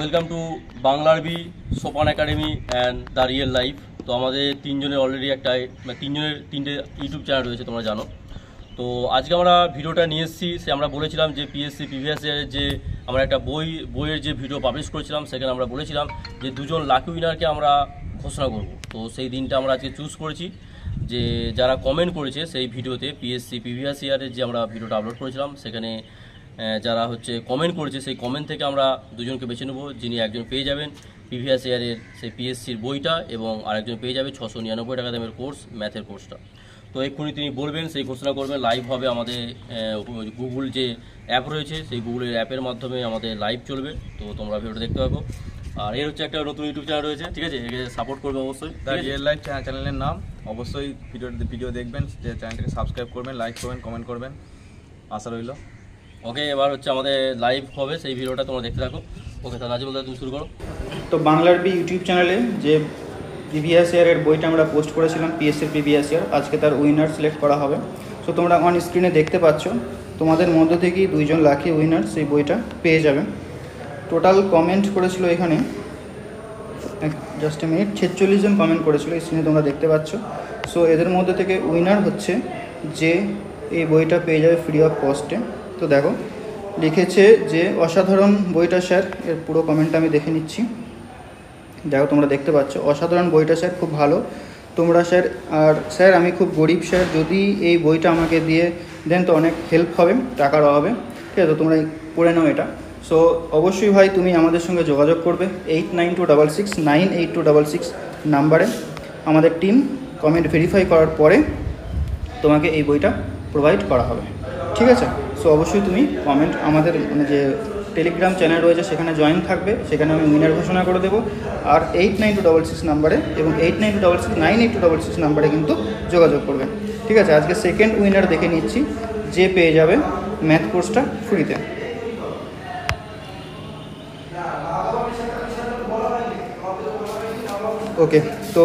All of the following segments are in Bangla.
ওয়েলকাম টু বাংলা আরবি সোপান academy and the real life. তো আমাদের তিনজনের অলরেডি তিনটে ইউটিউব চ্যানেল রয়েছে, তোমরা জানো। তো আজকে আমরা ভিডিওটা নিয়ে এসেছি, আমরা বলেছিলাম যে পিএসসি প্রিভিয়াস ইয়ারের যে আমরা একটা বইয়ের যে ভিডিও পাবলিশ করেছিলাম, সেখানে আমরা বলেছিলাম যে দুজন লাকি উইনারকে আমরা ঘোষণা করব। তো সেই দিনটা আমরা আজকে চুজ করেছি, যে যারা কমেন্ট করেছে সেই ভিডিওতে পিএসসি প্রিভিয়াস ইয়ারের যে আমরা ভিডিওটা আপলোড করেছিলাম, সেখানে যারা কমেন্ট করেছে সেই কমেন্ট থেকে আমরা দুজনকে বেছে নেব, যিনি একজন পেয়ে যাবেন প্রিভিয়াস ইয়ারের সেই পিএসসির বইটা এবং আরেকজন পেয়ে যাবে 699 টাকা দামের কোর্স, ম্যাথের কোর্সটা। তো এক্ষুনি তিনি বলবেন, সেই ঘোষণা করবেন, লাইভ হবে আমাদের গুগল যে অ্যাপ রয়েছে সেই গুগলের অ্যাপের মাধ্যমে আমাদের লাইভ চলবে। তো তোমরা ভিডিওটা দেখতে পাবো। আর এর একটা নতুন ইউটিউব চ্যানেল রয়েছে, ঠিক আছে, একে সাপোর্ট করবে অবশ্যই। দ্য রিয়েল লাইফ চ্যানেলের নাম, অবশ্যই ভিডিও দেখবেন, যে চ্যানেলটাকে সাবস্ক্রাইব করবেন, লাইক করবেন, কমেন্ট করবেন, আশা রইল। ওকে, এবার আমাদের লাইভ হবে সেই ভিডিওটা, তোমরা দেখতে থাকো। ওকে, তাহলে নাজিবুল দাদা তুমি শুরু করো। তো বাংলা আরবি ইউটিউব চ্যানেলে যে প্রিভিয়াস ইয়ারের বইটা আমরা পোস্ট করেছিলাম, পিএসসির প্রিভিয়াস ইয়ার, আজকে তার উইনার সিলেক্ট করা হবে। সো তোমরা অন স্ক্রিনে দেখতে পাচ্ছ, তোমাদের মধ্য থেকেই দুইজন লাকি উইনার সেই বইটা পেয়ে যাবে। টোটাল কমেন্ট করেছিল এখানে, জাস্ট এ মিনিট, 46 জন কমেন্ট করেছিল, স্ক্রিনে তোমরা দেখতে পাচ্ছ। সো এদের মধ্যে থেকে উইনার হচ্ছে যে এই বইটা পেয়ে যাবে ফ্রি অফ কস্টে। তো দেখো, লিখেছে যে অসাধারণ বইটা স্যার, এর পুরো কমেন্টটা আমি দেখে নিচ্ছি। দেখো, তোমরা দেখতে পাচ্ছ, অসাধারণ বইটা স্যার, খুব ভালো তোমরা স্যার। আর স্যার আমি খুব গরিব স্যার, যদি এই বইটা আমাকে দিয়ে দেন তো অনেক হেল্প হবে, টাকার অভাবে, ঠিক আছে, তো তোমরা পড়ে নাও এটা। সো অবশ্যই ভাই তুমি আমাদের সঙ্গে যোগাযোগ করবে 8926698266 নাম্বারে। আমাদের টিম কমেন্ট ভেরিফাই করার পরে তোমাকে এই বইটা প্রোভাইড করা হবে, ঠিক আছে। সো অবশ্যই তুমি কমেন্ট, আমাদের যে টেলিগ্রাম চ্যানেল রয়েছে সেখানে জয়েন থাকবে, সেখানে আমি উইনার ঘোষণা করে দেবো। আর 892666 নাম্বারে এবং 8926698266 নাম্বারে কিন্তু যোগাযোগ করবে, ঠিক আছে। আজকে সেকেন্ড উইনার দেখে নিচ্ছি, যে পেয়ে যাবে ম্যাথ কোর্সটা ফ্রিতে। ওকে, তো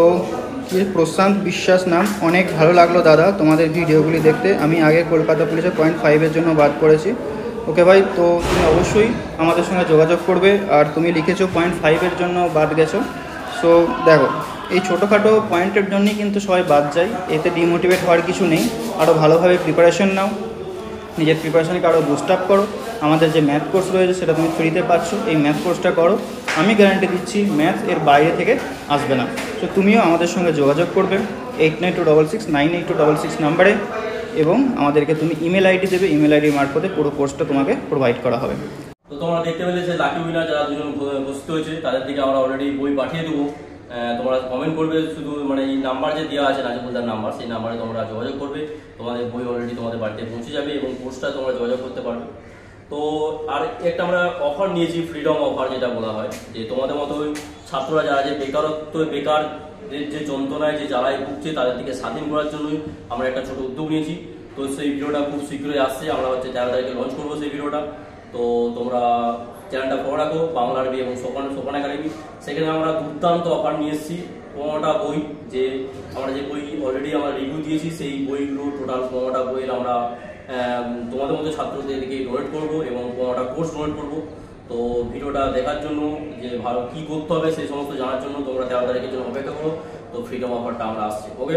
প্রশান্ত বিশ্বাস নাম, অনেক ভালো লাগলো দাদা তোমাদের ভিডিওগুলি দেখতে। আমি আগে কলকাতা পুলিশে 0.5-এর জন্য বাদ করেছি। ওকে ভাই, তো তুমি অবশ্যই আমাদের সঙ্গে যোগাযোগ করবে। আর তুমি লিখেছো 0.5-এর জন্য বাদ গেছো। সো দেখো, এই ছোটোখাটো পয়েন্টের জন্যই কিন্তু সবাই বাদ যায়, এতে ডিমোটিভেট হওয়ার কিছু নেই। আরও ভালোভাবে প্রিপারেশন নাও, নিজের প্রিপারেশনকে আরও বুস্ট আপ করো। আমাদের যে ম্যাথ কোর্স রয়েছে সেটা তুমি ফ্রিতে পাচ্ছ, এই ম্যাথ কোর্সটা করো, আমি গ্যারান্টি দিচ্ছি ম্যাথ এর বাইরে থেকে আসবে না। সো তুমিও আমাদের সঙ্গে যোগাযোগ করবে 8926698266 নাম্বারে, এবং আমাদেরকে তুমি ইমেল আইডি দেবে, ইমেল আইডির মারফতে পুরো কোর্সটা তোমাকে প্রোভাইড করা হবে। তো তোমরা দেখতে পেলে যে লাকি উইনার যারা দুজন ঘোষিত হয়েছে, তাদের দিকে আমরা অলরেডি বই পাঠিয়ে দেবো। তোমরা কমেন্ট করবে, শুধু এই নাম্বার যে দেওয়া আছে নাজিবুলদার নাম্বার, সেই নাম্বারে তোমরা যোগাযোগ করবে, তোমাদের বই অলরেডি তোমাদের বাড়িতে পৌঁছে যাবে এবং কোর্সটা তোমরা যোগাযোগ করতে পারবে। তো আর একটা আমরা অফার নিয়েছি, ফ্রিডম অফার যেটা বলা হয়, যে তোমাদের মতো ছাত্ররা যারা যে বেকার যে যন্ত্রণায় যে জ্বালায় ভুগছে, তাদের দিকে স্বাধীন করার জন্যই আমরা একটা ছোট উদ্যোগ নিয়েছি। তো সেই ভিডিওটা খুব শীঘ্রই আসছে, আমরা 13 তারিখে লঞ্চ করবো সেই ভিডিওটা। তো তোমরা চ্যানেলটা ফলো রাখো, বাংলা আরবি এবং সোপান একাডেমি। সেখানে আমরা দুর্দান্ত অফার নিয়ে এসেছি, 15টা বই, যে আমরা যে বই অলরেডি আমরা রিভিউ দিয়েছি, সেই বইগুলো টোটাল 15টা বইয়ের আমরা তোমাদের মধ্যে ছাত্রদেরকে ডোনেট করবো এবং 15টা কোর্স ডোনেট করবো। তো ভিডিওটা দেখার জন্য, যে ভালো কী করতে হবে সেই সমস্ত জানার জন্য তোমরা 13 তারিখের জন্য অপেক্ষা করো। তো ফ্রিডম অফারটা আমরা আসছে। ওকে,